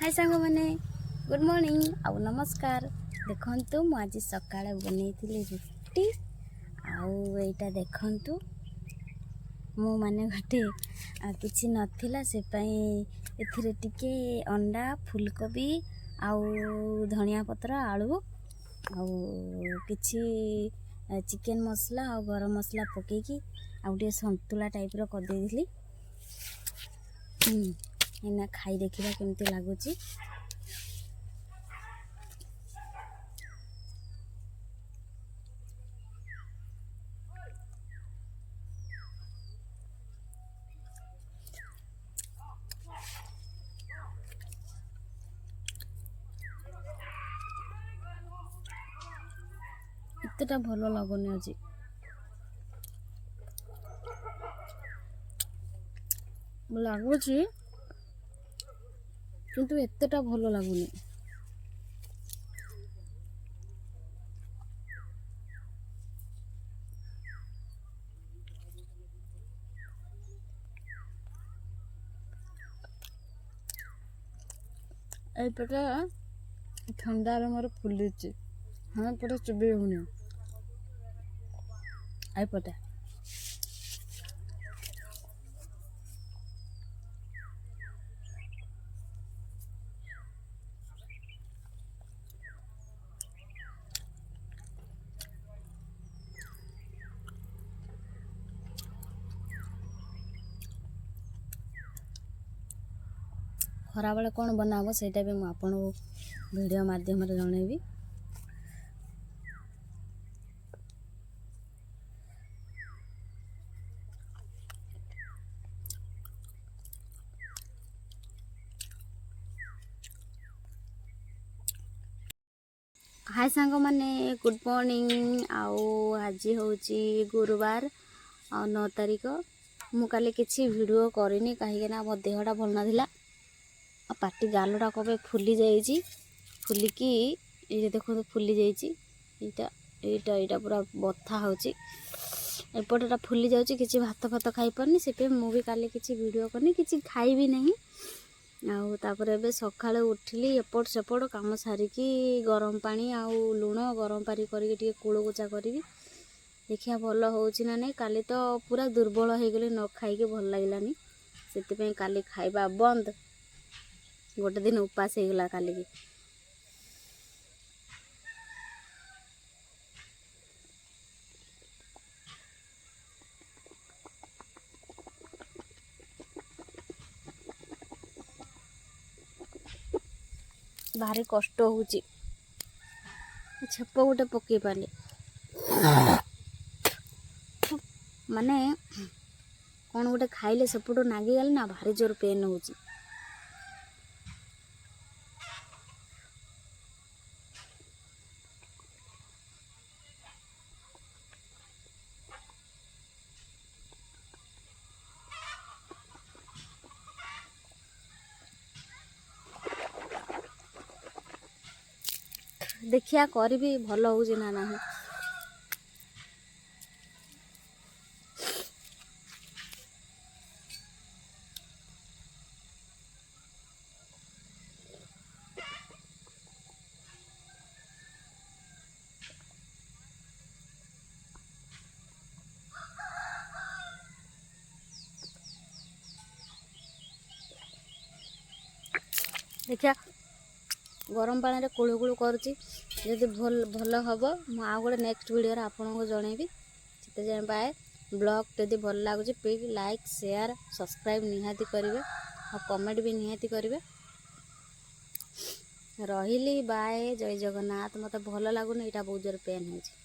हाय सांग मैंने good morning आउ नमस्कार। देखंतु मु आज सकाळे बनेइथिली रुटी आउ एटा देखंतु मु माने गटे किछि नथिला से पई एथिरे टिके अंडा फूलकोबी आउ धनिया पत्र आलू आउ किछि चिकन मसला आउ गरम मसला पकेकी आउ टे संतुला टाइप रो कर देइथिली। एना खाई देखिबा केमती लागुची। एतेटा भलो लागुनी अछि लागुची किंतु एतेटा भलो लागुनी। ए पटा ठंडा रे मोर फुलीची हाँ पटा चुबे होनी आई पटा खरा बेले कौन बनाबो सेटा भी मु आपन वीडियो माध्यम रे जणेबी। हाय सांग माने गुड मॉर्निंग आउ आज होची गुरुवार 9 तारिख। मु काले किछि वीडियो करिनी काहे ना मो देहटा भल नथिला पाटी गालटा कबे फुली जाइची फुलिकी ये देखो तो फुली जाइची एटा एटा एटा पूरा बथा होची एपटटा फुली जाउची किछि भात भात खाई परनी से पे मु भी काले किछि वीडियो करनी किछि खाई भी नहीं। आउ तापरे बे सकाळे उठिली एपट सेपट काम सारिकी गरम पानी आउ लुण गरम पानी करके टिके कुळगुचा करबी देखिया भल होउची ना नै। काली तो पूरा दुर्बल हो गेली न खाई के भल लागिलानी सेति पे काली खाइबा बंद गोटे दिन उपास हो गला काली की। भारी कष्ट होउची छेप गोटे पकई पाले माने कौन गोटे खाइले सेपटो नागी गले ना भारी जोर पेन होउची। देखिया करबी भल होउची ना नाही। देखिया गरम पानी रे कुळु कुळु करची जदि भल हबो मु आ गोटे नेक्स्ट वीडियो रे आपनको जणेबी। सेते जाय बाय ब्लॉग जदि भल लागुची प्लीज लाइक शेयर सब्सक्राइब निहाती करिवे और कमेंट भी निहाती करिवे। रहिली बाय जय जगन्नाथ। मते भल लागुनी एटा बहुत जोर पेन होची।